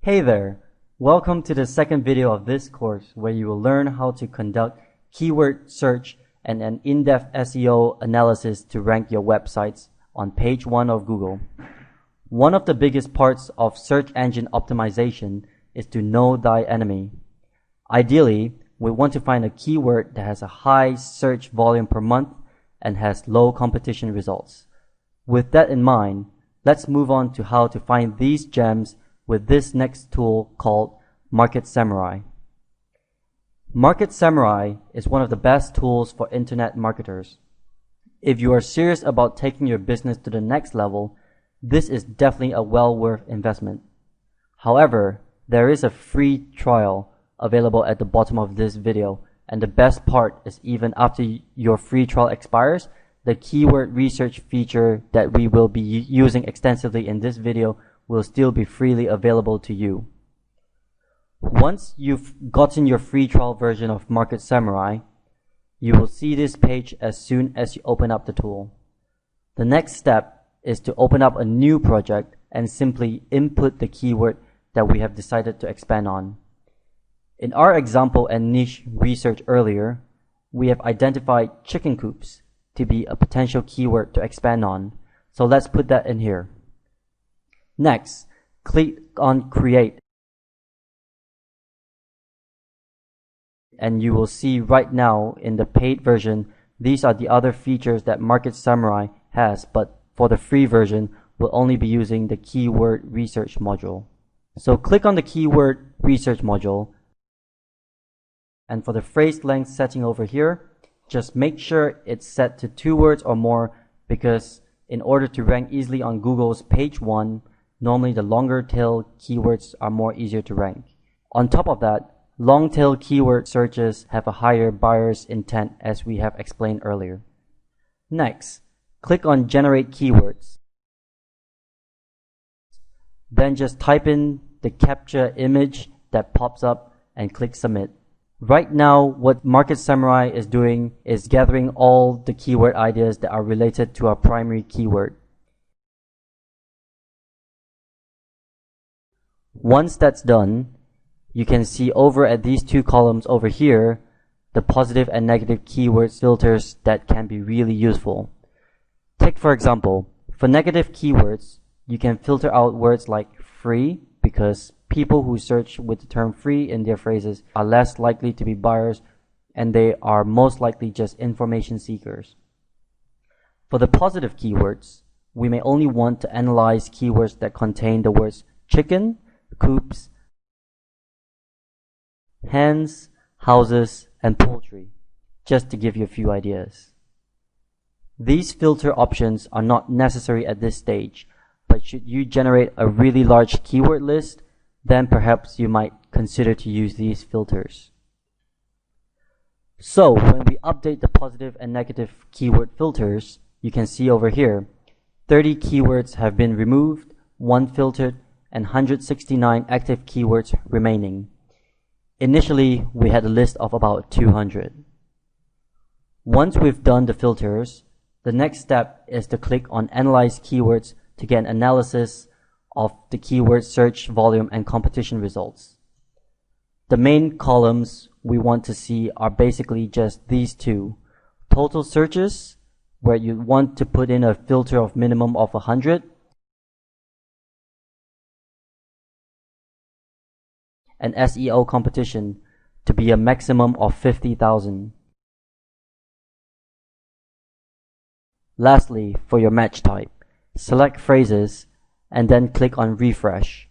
Hey there! Welcome to the second video of this course where you will learn how to conduct keyword search and an in-depth SEO analysis to rank your websites on page 1 of Google. One of the biggest parts of search engine optimization is to know thy enemy. Ideally, we want to find a keyword that has a high search volume per month and has low competition results. With that in mind, let's move on to how to find these gems with this next tool called Market Samurai. Market Samurai is one of the best tools for internet marketers. If you are serious about taking your business to the next level, this is definitely a well worth investment. However, there is a free trial available at the bottom of this video, and the best part is even after your free trial expires, the keyword research feature that we will be using extensively in this video will still be freely available to you. Once you've gotten your free trial version of Market Samurai, you will see this page as soon as you open up the tool. The next step is to open up a new project and simply input the keyword that we have decided to expand on. In our example and niche research earlier, we have identified chicken coops to be a potential keyword to expand on, so let's put that in here. Next, click on Create, and you will see right now in the paid version, these are the other features that Market Samurai has, but for the free version, we'll only be using the keyword research module. So click on the keyword research module, and for the phrase length setting over here, just make sure it's set to 2 words or more, because in order to rank easily on Google's page 1, normally the longer tail keywords are more easier to rank. On top of that, long tail keyword searches have a higher buyer's intent, as we have explained earlier. Next, click on Generate Keywords. Then just type in the captcha image that pops up and click Submit. Right now, what Market Samurai is doing is gathering all the keyword ideas that are related to our primary keyword. Once that's done, you can see over at these 2 columns over here, the positive and negative keywords filters that can be really useful. Take for example, for negative keywords, you can filter out words like free, because people who search with the term free in their phrases are less likely to be buyers, and they are most likely just information seekers. For the positive keywords, we may only want to analyze keywords that contain the words chicken, coops, hens, houses, and poultry, just to give you a few ideas. These filter options are not necessary at this stage, but should you generate a really large keyword list, then perhaps you might consider to use these filters. So when we update the positive and negative keyword filters, you can see over here, 30 keywords have been removed, 1 filtered, and 169 active keywords remaining. Initially, we had a list of about 200. Once we've done the filters, the next step is to click on Analyze Keywords to get an analysis of the keyword search volume and competition results. The main columns we want to see are basically just these 2. Total searches, where you want to put in a filter of minimum of 100, and SEO competition to be a maximum of 50,000. Lastly, for your match type, select phrases and then click on Refresh.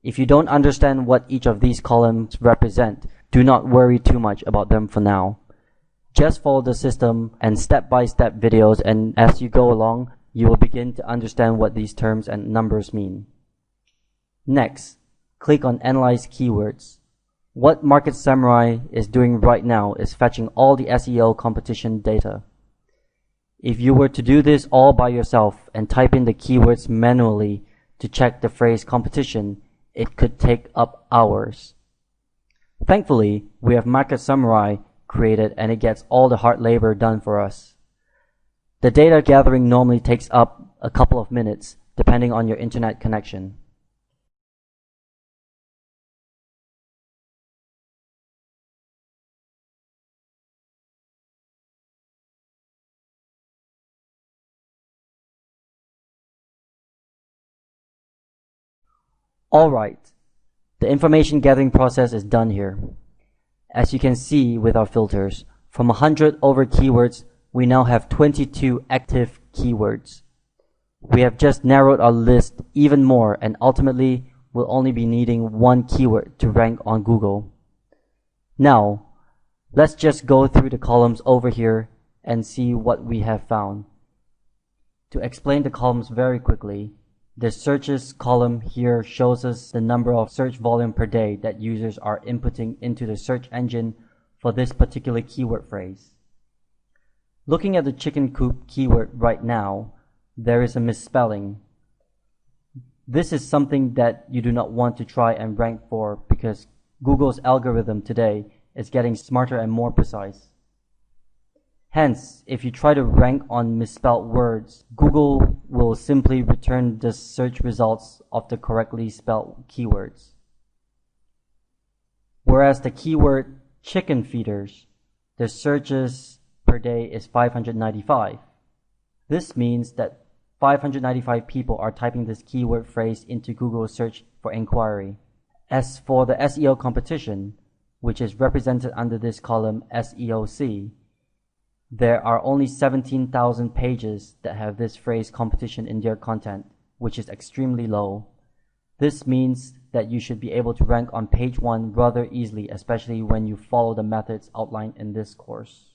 If you don't understand what each of these columns represent, do not worry too much about them for now. Just follow the system and step-by-step videos, and as you go along, you will begin to understand what these terms and numbers mean. Next, click on Analyze Keywords. What Market Samurai is doing right now is fetching all the SEO competition data. If you were to do this all by yourself and type in the keywords manually to check the phrase competition, it could take up hours. Thankfully, we have Market Samurai created, and it gets all the hard labor done for us. The data gathering normally takes up a couple of minutes, depending on your internet connection. Alright, the information gathering process is done here. As you can see with our filters, from 100 over keywords, we now have 22 active keywords. We have just narrowed our list even more, and ultimately we'll only be needing one keyword to rank on Google. Now, let's just go through the columns over here and see what we have found. To explain the columns very quickly, the searches column here shows us the number of search volume per day that users are inputting into the search engine for this particular keyword phrase. Looking at the chicken coop keyword right now, there is a misspelling. This is something that you do not want to try and rank for because Google's algorithm today is getting smarter and more precise. Hence, if you try to rank on misspelled words, Google will simply return the search results of the correctly spelled keywords. Whereas the keyword chicken feeders, the searches per day is 595. This means that 595 people are typing this keyword phrase into Google search for inquiry. As for the SEO competition, which is represented under this column SEOC, there are only 17,000 pages that have this phrase competition in their content, which is extremely low. This means that you should be able to rank on page 1 rather easily, especially when you follow the methods outlined in this course.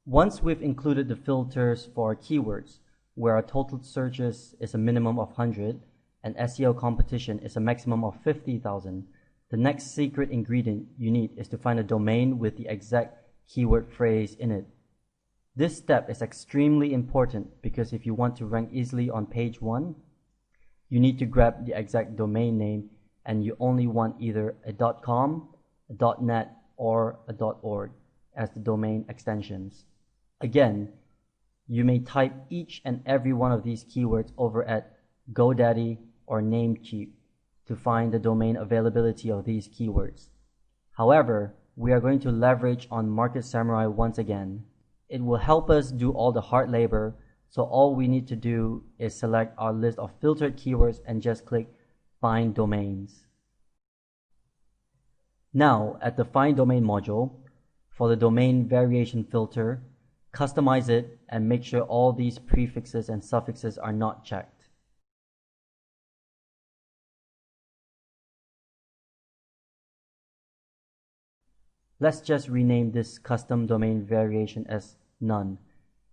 Once we've included the filters for keywords, where our total searches is a minimum of 100 and SEO competition is a maximum of 50,000, the next secret ingredient you need is to find a domain with the exact keyword phrase in it. This step is extremely important because if you want to rank easily on page 1, you need to grab the exact domain name, and you only want either a .com, a .net, or a .org as the domain extensions. Again, you may type each and every one of these keywords over at GoDaddy or Namecheap to find the domain availability of these keywords. However, we are going to leverage on Market Samurai once again. It will help us do all the hard labor, so all we need to do is select our list of filtered keywords and just click Find Domains. Now, at the Find Domain module, for the domain variation filter, customize it and make sure all these prefixes and suffixes are not checked. Let's just rename this custom domain variation as none,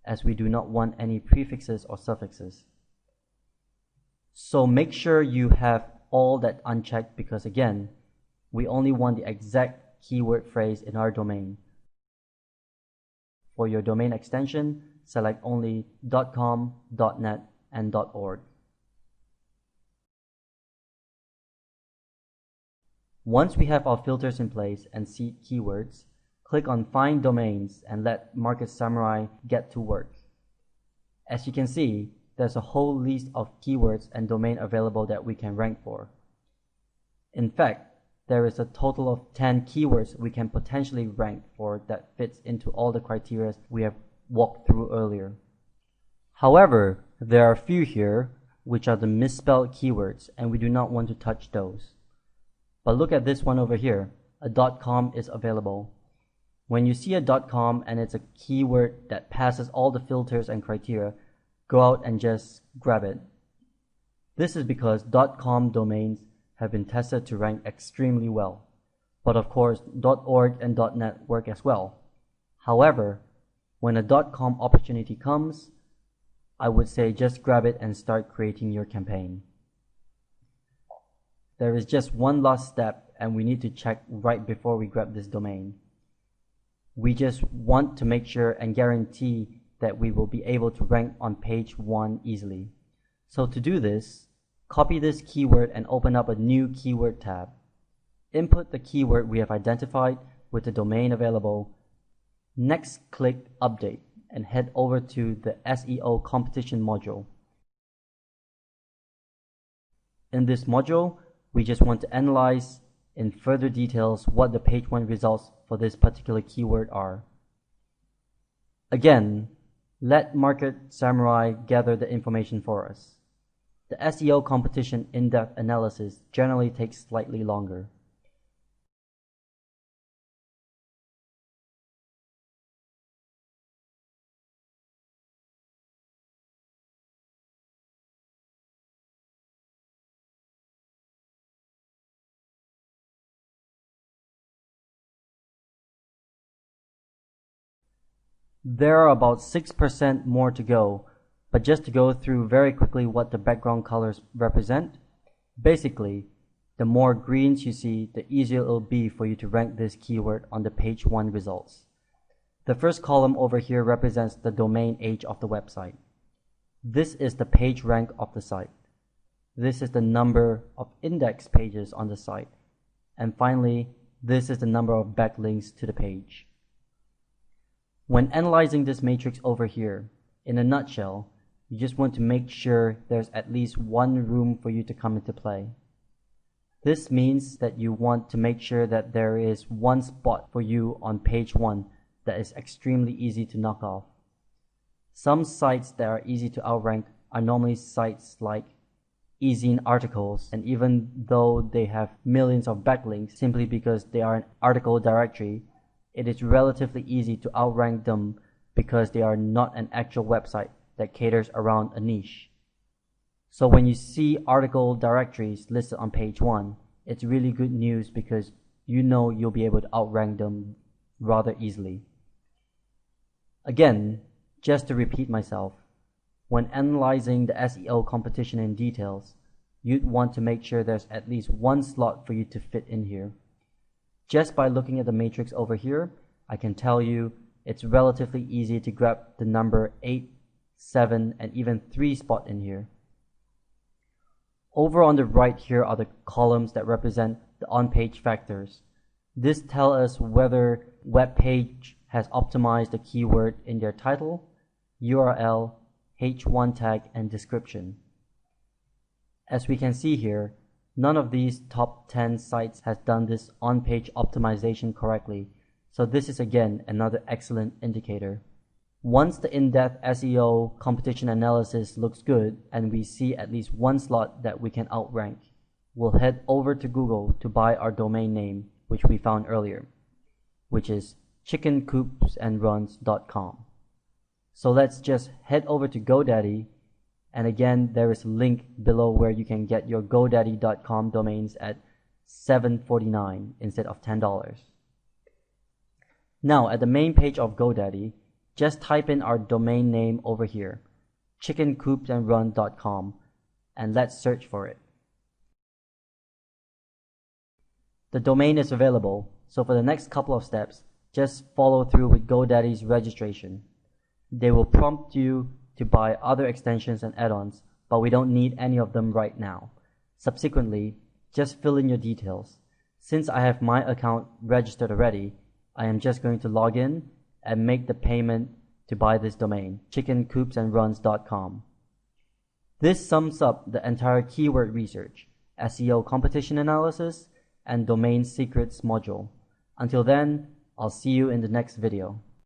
as we do not want any prefixes or suffixes. So make sure you have all that unchecked because again, we only want the exact keyword phrase in our domain. For your domain extension, select only .com, .net, and .org. Once we have our filters in place and seed keywords, click on Find Domains and let Market Samurai get to work. As you can see, there's a whole list of keywords and domain available that we can rank for. In fact, there is a total of 10 keywords we can potentially rank for that fits into all the criteria we have walked through earlier. However, there are a few here which are the misspelled keywords and we do not want to touch those. But look at this one over here, a .com is available. When you see a .com and it's a keyword that passes all the filters and criteria, go out and just grab it. This is because .com domains have been tested to rank extremely well. But of course, .org and .net work as well. However, when a .com opportunity comes, I would say just grab it and start creating your campaign. There is just one last step and we need to check right before we grab this domain. We just want to make sure and guarantee that we will be able to rank on page 1 easily. So to do this, copy this keyword and open up a new keyword tab. Input the keyword we have identified with the domain available. Next, click Update and head over to the SEO competition module. In this module, we just want to analyze in further details what the page 1 results for this particular keyword are. Again, let Market Samurai gather the information for us. The SEO competition in-depth analysis generally takes slightly longer. There are about 6% more to go, but just to go through very quickly what the background colors represent. Basically, the more greens you see, the easier it will be for you to rank this keyword on the page 1 results. The first column over here represents the domain age of the website. This is the page rank of the site. This is the number of index pages on the site. And finally, this is the number of backlinks to the page. When analyzing this matrix over here, in a nutshell, you just want to make sure there's at least one room for you to come into play. This means that you want to make sure that there is one spot for you on page 1 that is extremely easy to knock off. Some sites that are easy to outrank are normally sites like e-zine articles, and even though they have millions of backlinks simply because they are an article directory, it is relatively easy to outrank them because they are not an actual website that caters around a niche. So when you see article directories listed on page 1, it's really good news because you know you'll be able to outrank them rather easily. Again, just to repeat myself, when analyzing the SEO competition in details, you'd want to make sure there's at least one slot for you to fit in here. Just by looking at the matrix over here, I can tell you it's relatively easy to grab the number 8, 7, and even 3 spot in here. Over on the right here are the columns that represent the on-page factors. This tells us whether web page has optimized the keyword in their title, URL, H1 tag, and description. As we can see here, none of these top 10 sites has done this on-page optimization correctly, so this is again another excellent indicator. Once the in-depth SEO competition analysis looks good and we see at least one slot that we can outrank, we'll head over to Google to buy our domain name, which we found earlier, which is chickencoopsandruns.com. So let's just head over to GoDaddy, and again there is a link below where you can get your GoDaddy.com domains at $7.49 instead of $10. Now at the main page of GoDaddy, just type in our domain name over here, chickencoopsandrun.com, and let's search for it. The domain is available, so for the next couple of steps, just follow through with GoDaddy's registration. They will prompt you to buy other extensions and add-ons, but we don't need any of them right now. Subsequently, just fill in your details. Since I have my account registered already, I am just going to log in and make the payment to buy this domain, chickencoopsandruns.com. This sums up the entire keyword research, SEO competition analysis, and domain secrets module. Until then, I'll see you in the next video.